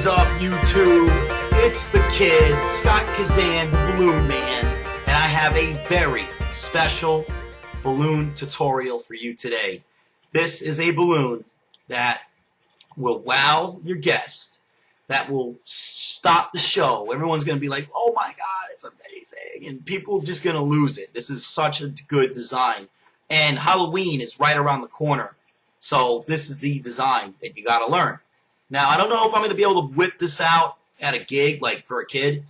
is up, YouTube? It's the kid, Scott Kazan, Balloon Man, and I have a very special balloon tutorial for you today. This is a balloon that will wow your guest, that will stop the show. Everyone's going to be like, oh my God, it's amazing, and people are just going to lose it. This is such a good design, and Halloween is right around the corner, so this is the design that you got to learn. Now, I don't know if I'm going to be able to whip this out at a gig, like for a kid,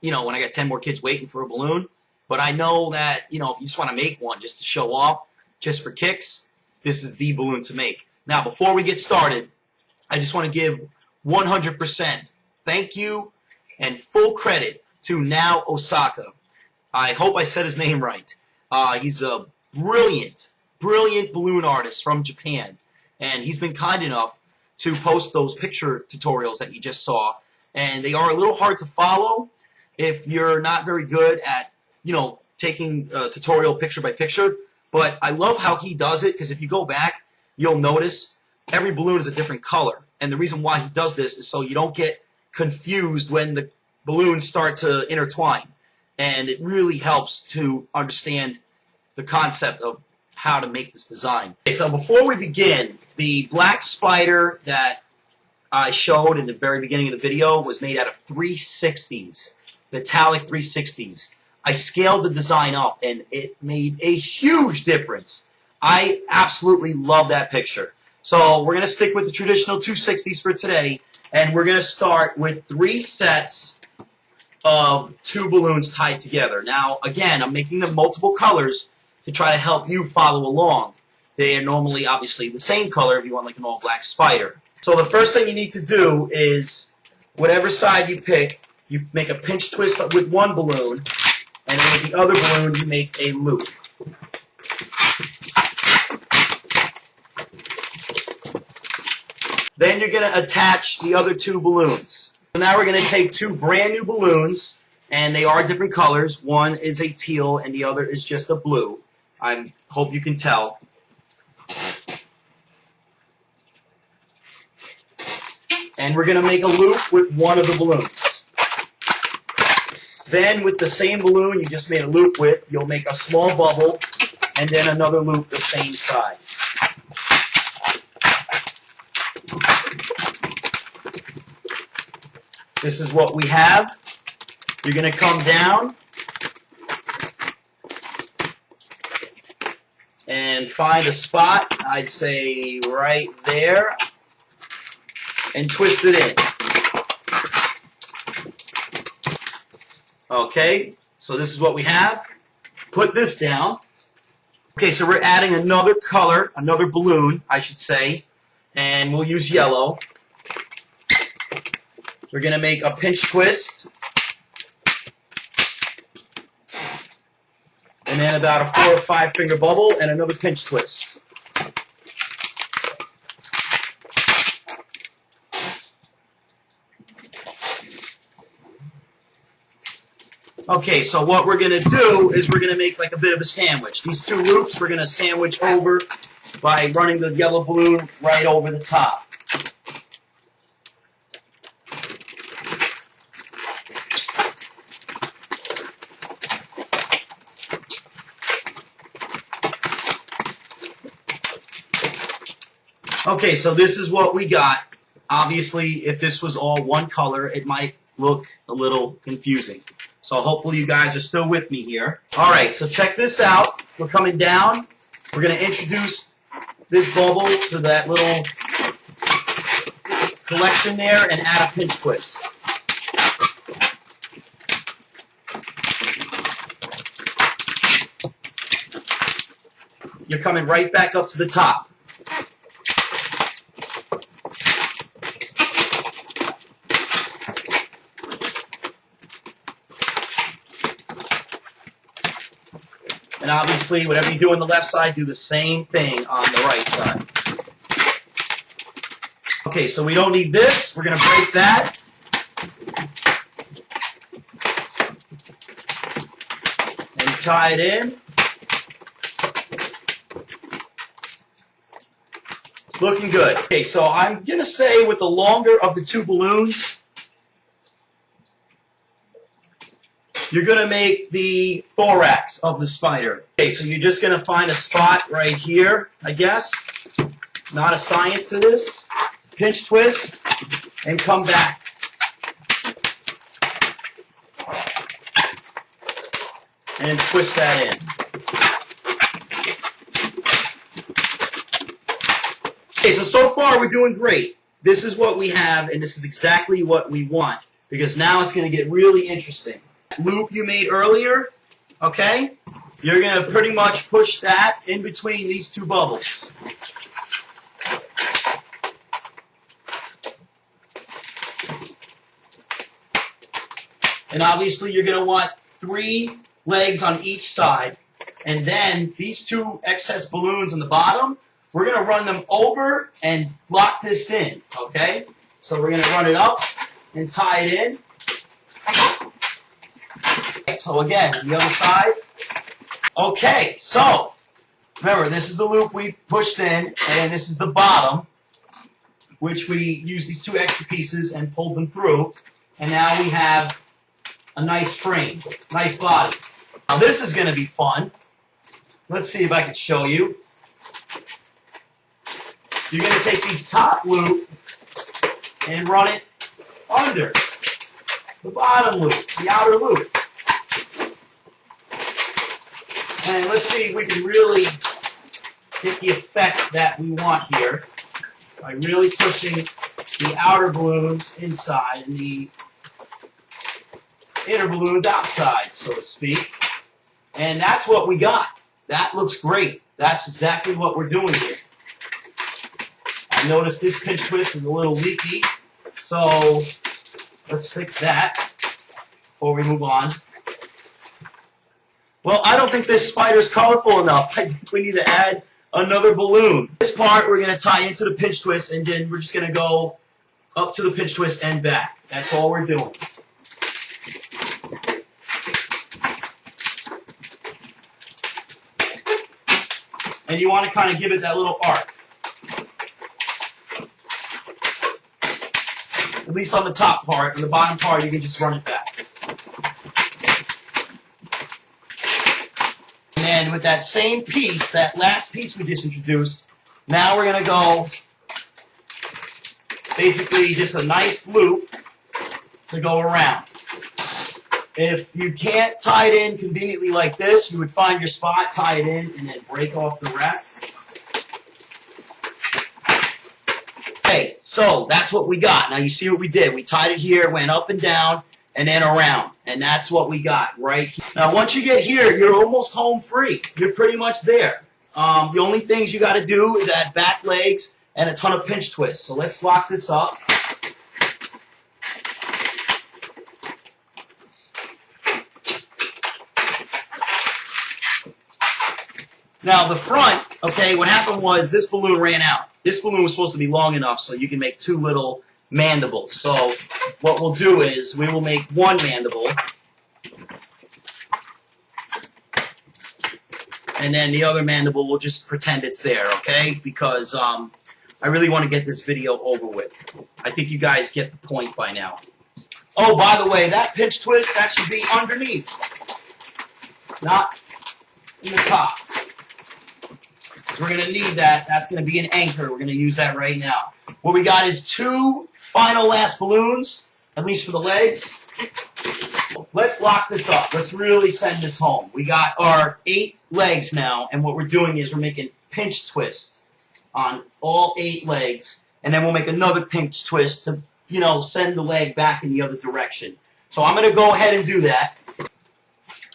you know, when I got 10 more kids waiting for a balloon. But I know that, you know, if you just want to make one just to show off, just for kicks, this is the balloon to make. Now, before we get started, I just want to give 100% thank you and full credit to Nao Osaka. I hope I said his name right. He's a brilliant, brilliant balloon artist from Japan. And he's been kind enough to post those picture tutorials that you just saw, and they are a little hard to follow if you're not very good at, you know, taking a tutorial picture by picture. But I love how he does it, because if you go back, you'll notice every balloon is a different color, and the reason why he does this is so you don't get confused when the balloons start to intertwine, and it really helps to understand the concept of how to make this design. Okay, so before we begin, the black spider that I showed in the very beginning of the video was made out of 360s, metallic 360s. I scaled the design up and it made a huge difference. I absolutely love that picture. So we're going to stick with the traditional 260s for today, and we're going to start with 3 sets of 2 balloons tied together. Now, again, I'm making them multiple colors to try to help you follow along. They are normally, obviously, the same color if you want like an all-black spider. So the first thing you need to do is, whatever side you pick, you make a pinch twist with one balloon, and then with the other balloon, you make a loop. Then you're going to attach the other 2 balloons. So now we're going to take 2 brand new balloons, and they are different colors. One is a teal, and the other is just a blue. I hope you can tell. And we're going to make a loop with one of the balloons. Then with the same balloon you just made a loop with, you'll make a small bubble and then another loop the same size. This is what we have. You're going to come down and find a spot, I'd say right there, and twist it in. Okay, so this is what we have. Put this down. Okay, so we're adding another color, another balloon, I should say, and we'll use yellow. We're going to make a pinch twist, and then about a 4 or 5 finger bubble and another pinch twist. Okay, so what we're going to do is we're going to make like a bit of a sandwich. These 2 loops we're going to sandwich over by running the yellow balloon right over the top. Okay, so this is what we got. Obviously, if this was all one color, it might look a little confusing. So hopefully you guys are still with me here. All right, so check this out. We're coming down. We're going to introduce this bubble to that little collection there and add a pinch twist. You're coming right back up to the top. And obviously, whatever you do on the left side, do the same thing on the right side. Okay, so we don't need this. We're going to break that. And tie it in. Looking good. Okay, so I'm going to say with the longer of the two balloons, you're going to make the thorax of the spider. Okay, so you're just going to find a spot right here, I guess. Not a science to this. Pinch twist and come back. And twist that in. Okay, so far we're doing great. This is what we have, and this is exactly what we want, because now it's going to get really interesting. Loop you made earlier, okay? You're going to pretty much push that in between these two bubbles. And obviously you're going to want 3 legs on each side, and then these 2 excess balloons on the bottom, we're going to run them over and lock this in, okay? So we're going to run it up and tie it in. So again, the other side. Okay, so remember, this is the loop we pushed in, and this is the bottom, which we used these 2 extra pieces and pulled them through, and now we have a nice frame, nice body. Now this is going to be fun. Let's see if I can show you. You're going to take these top loop and run it under the bottom loop, the outer loop. And let's see if we can really get the effect that we want here by really pushing the outer balloons inside and the inner balloons outside, so to speak. And that's what we got. That looks great. That's exactly what we're doing here. I noticed this pinch twist is a little leaky, so let's fix that before we move on. Well, I don't think this spider's colorful enough. I think we need to add another balloon. This part we're going to tie into the pinch twist, and then we're just going to go up to the pinch twist and back. That's all we're doing. And you want to kind of give it that little arc. At least on the top part. On the bottom part, you can just run it back. And then with that same piece, that last piece we just introduced, now we're going to go basically just a nice loop to go around. If you can't tie it in conveniently like this, you would find your spot, tie it in, and then break off the rest. Okay, so that's what we got. Now you see what we did. We tied it here, went up and down, and then around. And that's what we got right here. Now once you get here, you're almost home free. You're pretty much there. The only things you got to do is add back legs and a ton of pinch twists. So let's lock this up. Now the front, okay, what happened was this balloon ran out. This balloon was supposed to be long enough so you can make 2 little mandibles. So what we'll do is we will make 1 mandible, and then the other mandible we'll just pretend it's there, okay? Because I really want to get this video over with. I think you guys get the point by now. Oh, by the way, that pinch twist, that should be underneath, not in the top. So we're going to need that. That's going to be an anchor. We're going to use that right now. What we got is 2 final last balloons, at least for the legs. Let's lock this up. Let's really send this home. We got our 8 legs now, and what we're doing is we're making pinch twists on all 8 legs, and then we'll make another pinch twist to, you know, send the leg back in the other direction. So I'm going to go ahead and do that.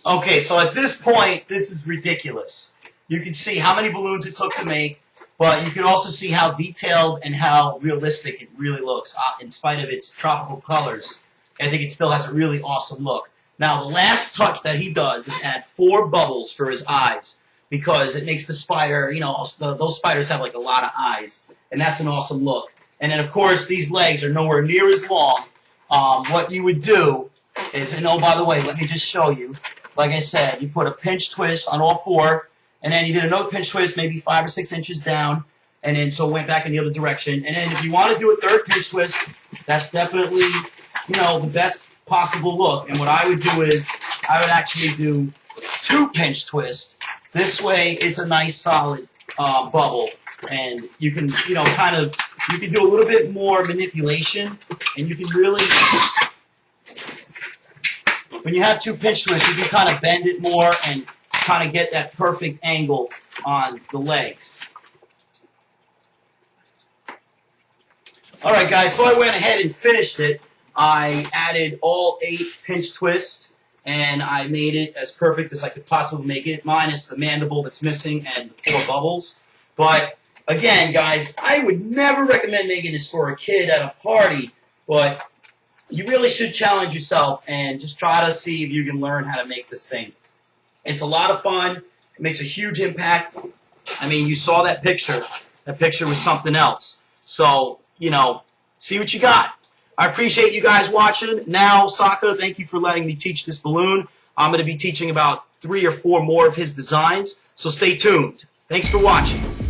Okay, so at this point, this is ridiculous. You can see how many balloons it took to make, but you can also see how detailed and how realistic it really looks. In spite of its tropical colors, I think it still has a really awesome look. Now, the last touch that he does is add 4 bubbles for his eyes, because it makes the spider, you know, those spiders have like a lot of eyes, and that's an awesome look. And then, of course, these legs are nowhere near as long. What you would do is, and oh, by the way, let me just show you. Like I said, you put a pinch twist on all 4, and then you did another pinch twist, maybe 5 or 6 inches down, and then so went back in the other direction. And then if you want to do a third pinch twist, that's definitely, you know, the best possible look. And what I would do is I would actually do 2 pinch twists. This way it's a nice solid bubble, and you can, you know, kind of, you can do a little bit more manipulation, and you can really, when you have 2 pinch twists, you can kind of bend it more and kind of get that perfect angle on the legs. All right, guys, so I went ahead and finished it. I added all 8 pinch twists, and I made it as perfect as I could possibly make it, minus the mandible that's missing and the 4 bubbles. But again, guys, I would never recommend making this for a kid at a party, but you really should challenge yourself and just try to see if you can learn how to make this thing. It's a lot of fun. It makes a huge impact. I mean, you saw that picture. That picture was something else. So, you know, see what you got. I appreciate you guys watching. Nao Osaka, thank you for letting me teach this balloon. I'm going to be teaching about 3 or 4 more of his designs, so stay tuned. Thanks for watching.